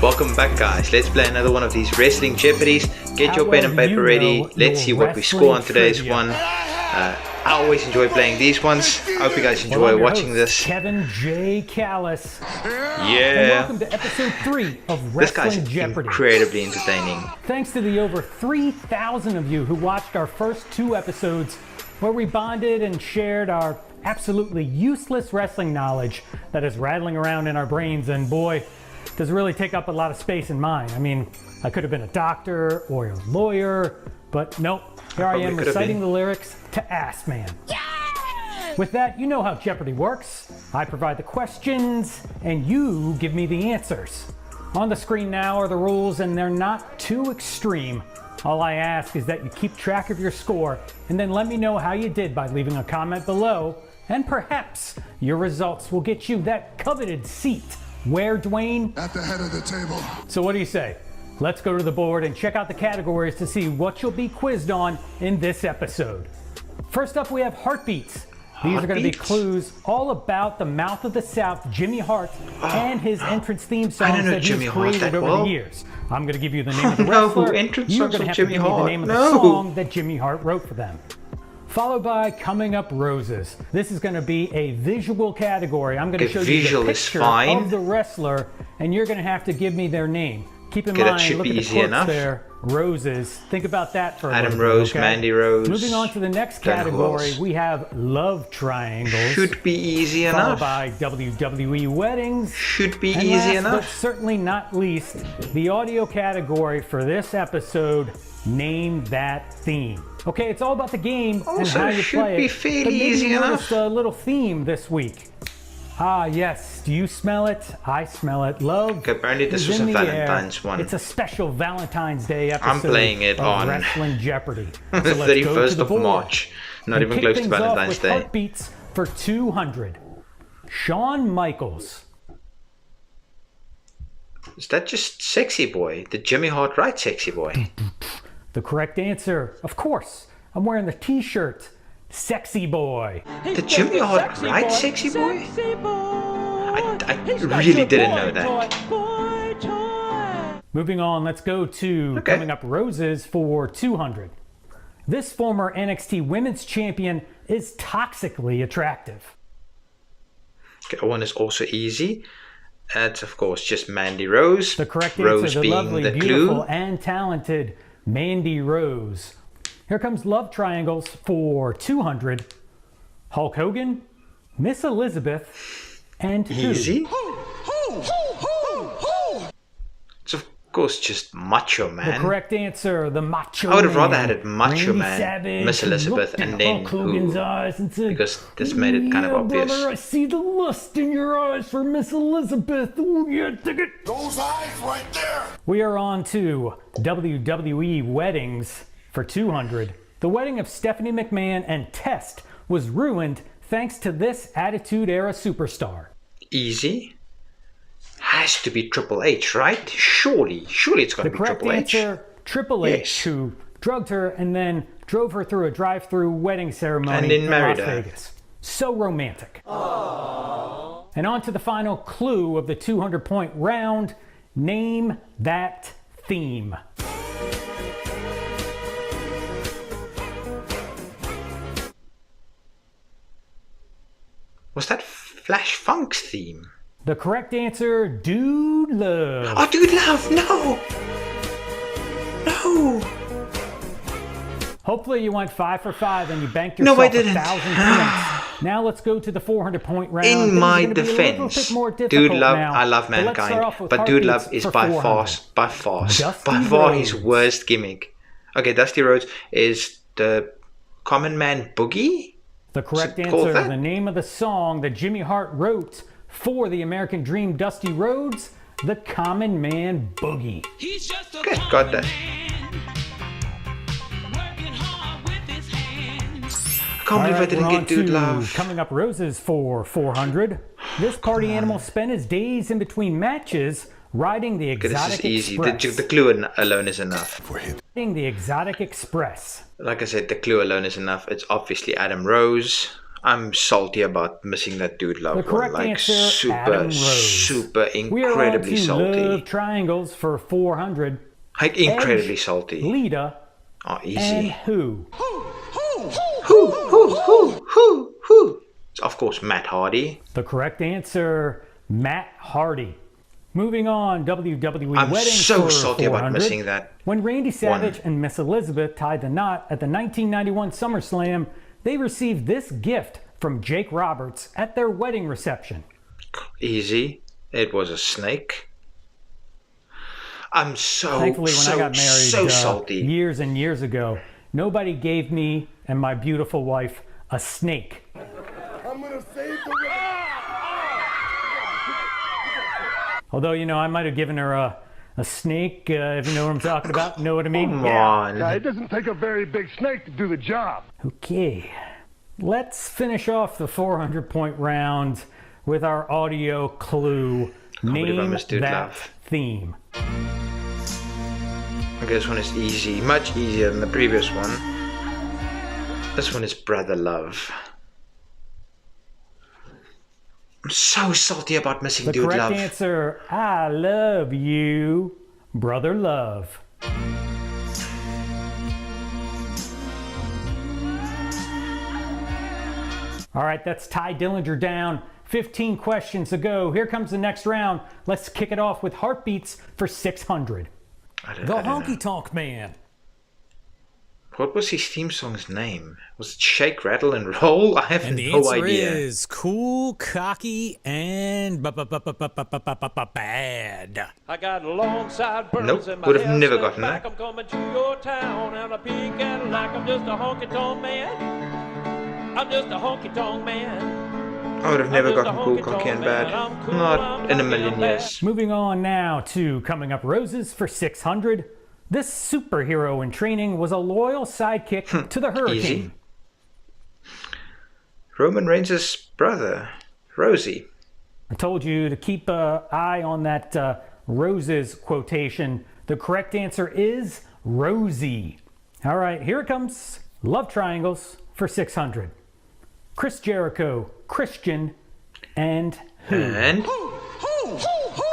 Welcome back, guys. Let's play another one of these Wrestling Jeopardies. Get your pen and paper ready. Let's see what we score on today's one. I always enjoy playing these ones. I hope you guys enjoy watching this. Kevin J. Callis. Yeah. And welcome to episode 3 of Wrestling Jeopardy. Incredibly entertaining. Thanks to the over 3,000 of you who watched our first 2 episodes where we bonded and shared our absolutely useless wrestling knowledge that is rattling around in our brains, and boy, does it really take up a lot of space in mine. I mean, I could have been a doctor or a lawyer, but nope, here I am reciting the lyrics to Ass Man. With that, you know how Jeopardy works. I provide the questions and you give me the answers. On the screen now are the rules, and they're not too extreme. All I ask is that you keep track of your score and then let me know how you did by leaving a comment below, and perhaps your results will get you that coveted seat. Where, Dwayne? At the head of the table. So what do you say? Let's go to the board and check out the categories to see what you'll be quizzed on in this episode. First up, we have heartbeats. These are going to be clues all about the Mouth of the South, Jimmy Hart, and his entrance theme songs that he's created over the years. I'm going to give you the name of the wrestler. You're going to have to give me the name of the song that Jimmy Hart wrote for them. Followed by Coming Up Roses. This is going to be a visual category. I'm going to show you the picture of the wrestler, and you're going to have to give me their name. Keep in mind, look at the quotes there. Roses. Think about that for a Adam Rose, Mandy Rose. Moving on to the next category, we have love triangles. Should be easy enough. Followed by WWE weddings. Should be and easy last, enough. But certainly not least, the audio category for this episode, Name That Theme. Okay, it's all about the game and how you play it. Should be fairly easy enough. A little theme this week. Ah, yes. Do you smell it? I smell it. Love. Okay, apparently this was a Valentine's one. It's a special Valentine's Day episode. I'm playing it on Wrestling Jeopardy. the 31st of March. Not even close to Valentine's Day. Heartbeats for 200. Shawn Michaels. Is that just Sexy Boy? Did Jimmy Hart write Sexy Boy? The correct answer, of course. I'm wearing the t-shirt. Sexy Boy. Did Jimmy Hart write Sexy Boy? I really didn't know that. Moving on, let's go to Coming Up Roses for 200. This former NXT Women's Champion is toxically attractive. Okay, one is also easy. That's, of course, just Mandy Rose. The correct answer, Rose the being lovely, the beautiful, clue. and talented Mandy Rose. Here comes love triangles for 200. Hulk Hogan, Miss Elizabeth, and easy. It's of course just Macho Man. The correct answer, the Macho Man. I would have rather had it Macho Man, Savage, Miss Elizabeth, and then Hulk Hogan's eyes and said, because this made it kind of obvious. Brother, I see the lust in your eyes for Miss Elizabeth. Oh yeah, take it. Those eyes right there. We are on to WWE weddings for 200. The wedding of Stephanie McMahon and Test was ruined thanks to this Attitude Era superstar. Easy. Has to be Triple H, right? Surely it's got to be Triple H. The correct answer, Triple H, who drugged her and then drove her through a drive-through wedding ceremony in Las Vegas. So romantic. Aww. And on to the final clue of the 200-point round. Name that theme. Was that Flash Funk's theme? The correct answer, Dude Love. Oh, Dude Love, no! No! Hopefully you went 5 for 5 and you banked yourself 1,000 points. Now let's go to the 400-point round. In my defense, Dude Love, I love Mankind, but Dude Love is by far his worst gimmick. Okay, Dusty Rhodes is the Common Man Boogie? The correct answer, the name of the song that Jimmy Hart wrote for the American Dream Dusty Rhodes, the Common Man Boogie. Okay, got that. I can't believe I didn't get Dude Love. Coming Up Roses for 400. This party animal spent his days in between matches riding the Exotic Express. The clue alone is enough. Riding the Exotic Express. Like I said, the clue alone is enough. It's obviously Adam Rose. I'm salty about missing that Dude Love The correct one. Like answer, Adam Rose. super We are on incredibly to salty. Love Triangles for 400. Like incredibly Edge, salty. Lita, Oh, and easy. who? Who? It's of course Matt Hardy. The correct answer, Matt Hardy. Moving on, WWE I'm weddings so for salty 400. about missing that. When Randy Savage and Miss Elizabeth tied the knot at the 1991 SummerSlam, they received this gift from Jake Roberts at their wedding reception. Easy. It was a snake. I'm Thankfully, when I got married salty. years and years ago, nobody gave me and my beautiful wife a snake. I'm gonna save the Although, you know, I might have given her a snake, if you know what I'm talking about. Know what I mean? Come on. It doesn't take a very big snake to do the job. Okay. Let's finish off the 400-point round with our audio clue. Name that theme. Okay, this one is easy. Much easier than the previous one. This one is Brother Love. I'm so salty about missing The Dude Love. correct answer, I love you, Brother Love. All right, that's Ty Dillinger down. 15 questions to go. Here comes the next round. Let's kick it off with Heartbeats for 600. The Honky Tonk Man. What was his theme song's name? Was it Shake, Rattle, and Roll? I have And the no answer idea. is cool, cocky, and bad. I got long sideburns Nope, and my would have hair never slicked gotten back. that. I'm coming to your town and I peek at it like I'm just a honky tonk man. I'm just a honky tonk man. I would have never I'm just gotten a cool, honky cocky, and tonk bad. man. I'm cool, Not I'm in a lucky, million I'm bad. years. Moving on now to Coming Up Roses for 600. This superhero in training was a loyal sidekick to the Hurricane. Easy. Roman Reigns' brother, Rosie. I told you to keep an eye on that Roses quotation. The correct answer is Rosie. All right, here it comes. Love Triangles for 600. Chris Jericho, Christian, and who? And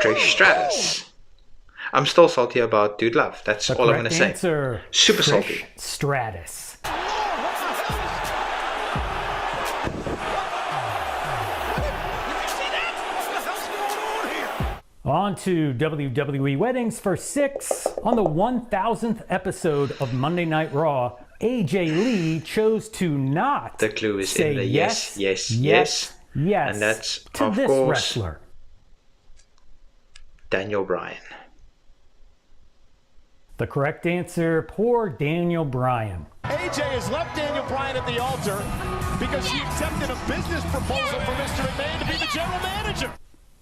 Trish Stratus. I'm still salty about Dude Love. That's all I'm going to say. Answer, Super Trish salty. Stratus. On to WWE Weddings for 6. On the 1000th episode of Monday Night Raw, AJ Lee chose to not The clue is say in the yes. yes, And that's, to of this course, wrestler. Daniel Bryan. The correct answer, poor Daniel Bryan. AJ has left Daniel Bryan at the altar because he accepted a business proposal from Mr. McMahon to be the general manager.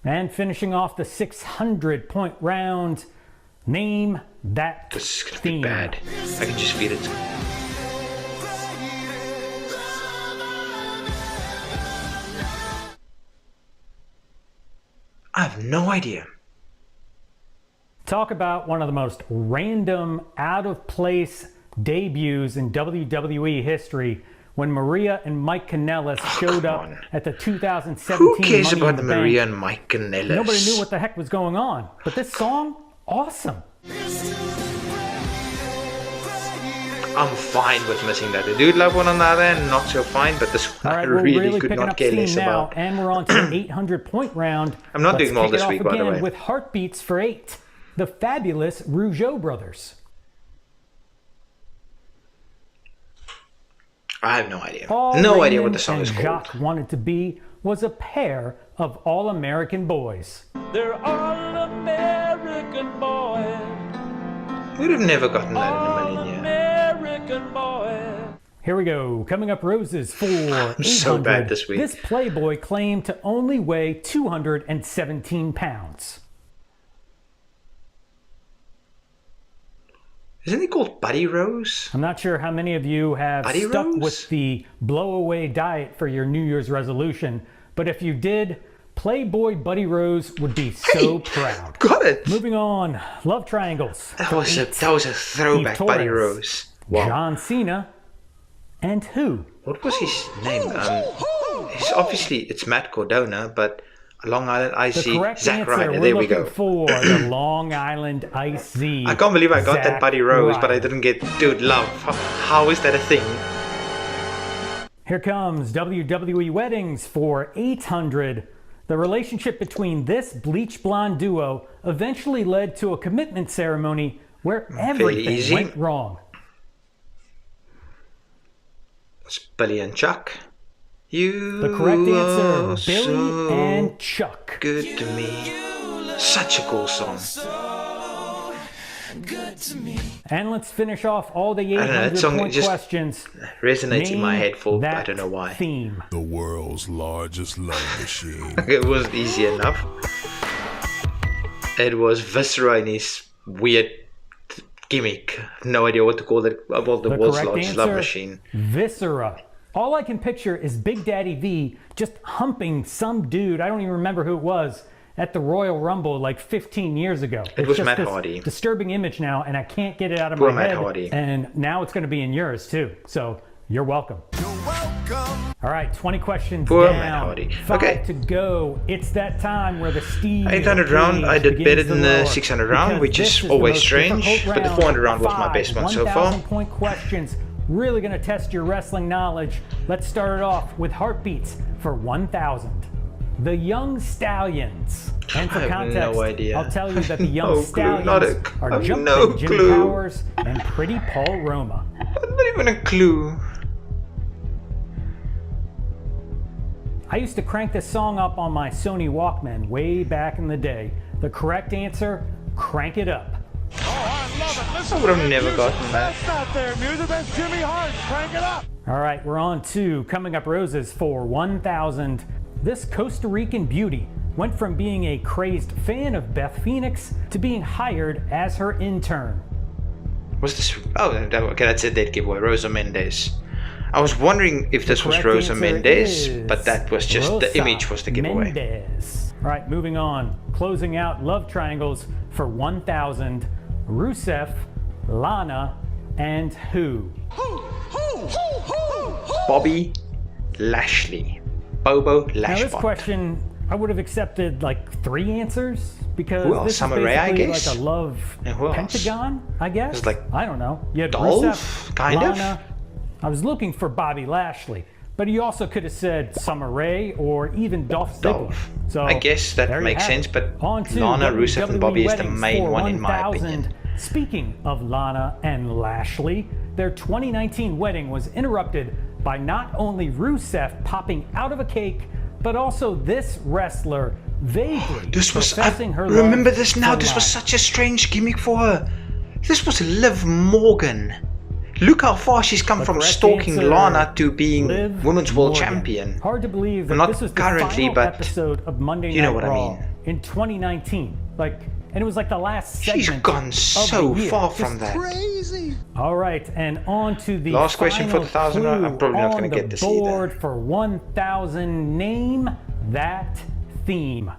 And finishing off the 600-point round, name that This is going to theme. be bad. I can just feel it. I have no idea. Talk about one of the most random, out-of-place debuts in WWE history when Maria and Mike Kanellis showed up on. at the 2017 Who cares Money about in the Bank. Maria and Mike Kanellis? Nobody knew what the heck was going on. But this song, awesome. I'm fine with missing that. The Dude Love one on the other end, not so fine, but this one All right, I we're really could picking not up care steam less now, about. and we're on to the 800-point round. I'm not Let's doing well kick this it off week, by the again way. with Heartbeats for 8. The fabulous Rougeau brothers. I have no idea. All No idea what Raymond the song and is called. Jacques wanted to be was a pair of all-American boys. They're all American boys. We'd have never gotten that in a All million years. American boys. Here we go. Coming up roses for 800. so bad this week. This Playboy claimed to only weigh 217 pounds. Isn't he called Buddy Rose? I'm not sure how many of you have Buddy stuck Rose? with the blow-away diet for your New Year's resolution, but if you did, Playboy Buddy Rose would be so proud. Got it. Moving on, love triangles. That was a throwback, Eve Buddy Torres, Rose. Wow. John Cena, and who? What was his name? It's Matt Cardona, but Long Island IC, Zack Ryder. There we go. For the Long Island IC. I can't believe I got Zack that Buddy Rose, Ryder. but I didn't get Dude Love. How is that a thing? Here comes WWE Weddings for 800. The relationship between this bleach blonde duo eventually led to a commitment ceremony where everything went wrong. It's Billy and Chuck. You The correct answer, are Billy so and Chuck. good to me. Such a cool song. And let's finish off all the 800 point questions. Resonates in my head for Name I don't know why. that theme. The world's largest love machine. It was easy enough. It was Viscera in his weird gimmick. No idea what to call it. About the world's correct largest answer, love machine. Viscera. All I can picture is Big Daddy V just humping some dude, I don't even remember who it was, at the Royal Rumble like 15 years ago. It was just Matt this Hardy. Disturbing image now, and I can't get it out of Poor my Matt head. Hardy. And now it's going to be in yours too. So you're welcome. All right, 20 questions Poor down. Matt Hardy. 5 Okay. to go. It's that time where the Steve 800 round, I did better than the 600 round, which is always strange, but the 400 round was my best one so far. 1,000-point questions. Really going to test your wrestling knowledge. Let's start it off with heartbeats for 1,000. The Young Stallions. And for I have context, no idea. I'll tell you that the Young No clue, Stallions not a- I are have Jumping no Jim clue. Powers and Pretty Paul Roma. Not even a clue. I used to crank this song up on my Sony Walkman way back in the day. The correct answer, Crank It Up. Oh, I love it. Listen I would have to that never music. gotten that. That's not their music. That's Jimmy Hart. Crank it up. All right, we're on to Coming Up Roses for 1,000. This Costa Rican beauty went from being a crazed fan of Beth Phoenix to being hired as her intern. Was this? Oh, okay, that's a dead giveaway. Rosa Mendes. I was wondering if this was Correct Rosa answer Mendes, is but that was just the Rosa image was the giveaway. Mendes. All right, moving on. Closing out love triangles for 1,000. Rusev, Lana, and who? Bobby Lashley. Bobo Now this Lashbot. question, I would have accepted like 3 answers because Who else? this Summer is Rae, I basically guess? like a love And who else? pentagon, I guess. It's like I don't know. You had Dolph, Rusev, kind of? Lana. I was looking for Bobby Lashley, but you also could have said Summer Rae or even Dolph Ziggler. Dolph. So I guess that there you makes have sense, it. but On to Lana, Rusev, and WWE Bobby is the Weddings main for one in my 1,000. opinion. Speaking of Lana and Lashley, their 2019 wedding was interrupted by not only Rusev popping out of a cake, but also this wrestler vaguely This was. professing her Remember love this now. for This was Lana. such a strange gimmick for her. This was Liv Morgan. Look how far she's come from correct stalking answer, Lana to being Liv Women's World Morgan. Champion. Hard to believe that Not this was the currently, final but episode of Monday you know Night what I Raw mean. in 2019. And it was like the last segment. She's gone of so the year. far Just from that. All right, and on to the Last question for final the 1,000. clue I'm probably not on gonna the get this either. board for 1,000. Name that theme.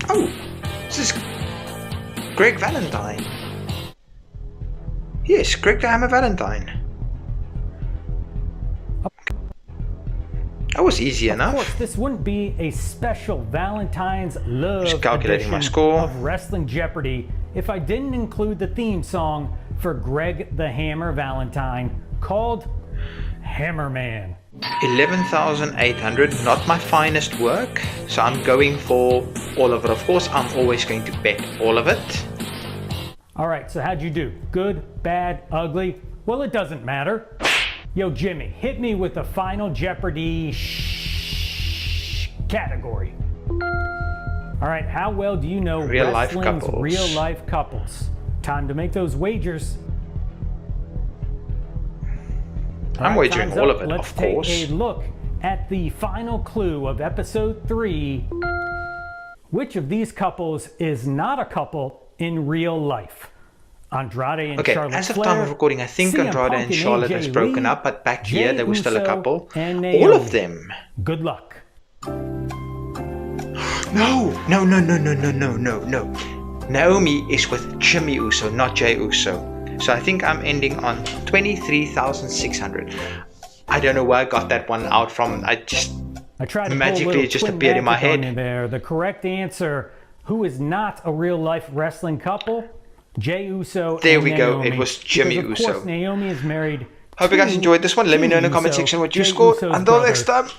Oh, this is Greg Valentine. Yes, Greg the Hammer Valentine. That was easy Of enough. course, this wouldn't be a special Valentine's Love Just calculating my edition score. of Wrestling Jeopardy if I didn't include the theme song for Greg the Hammer Valentine called Hammerman. 11,800, not my finest work, so I'm going for all of it. Of course, I'm always going to bet all of it. All right, so how'd you do? Good, bad, ugly? Well, it doesn't matter. Yo, Jimmy, hit me with the final Jeopardy category. All right, how well do you know Real life wrestling's couples. real life couples? Time to make those wagers. I'm right, wagering time's all up. of it, Let's of course. take a look at the final clue of episode 3. Which of these couples is not a couple in real life? Andrade and Okay, Charlotte as of Flair, time of recording, I think CM Andrade Punk and Charlotte AJ has broken Lee, up, but back Jey here they were still a Uso, couple. and All Naomi. of them. Good luck. No. Naomi is with Jimmy Uso, not Jey Uso. So I think I'm ending on 23,600. I don't know where I got that one out from. I tried to magically it just appeared in my head. There. The correct answer, who is not a real-life wrestling couple? Jey Uso There and we go. Naomi. It was Jimmy Because, of Uso. course, Naomi is married. Hope you guys enjoyed this one. Let me know in the comment section what you scored. Until next time.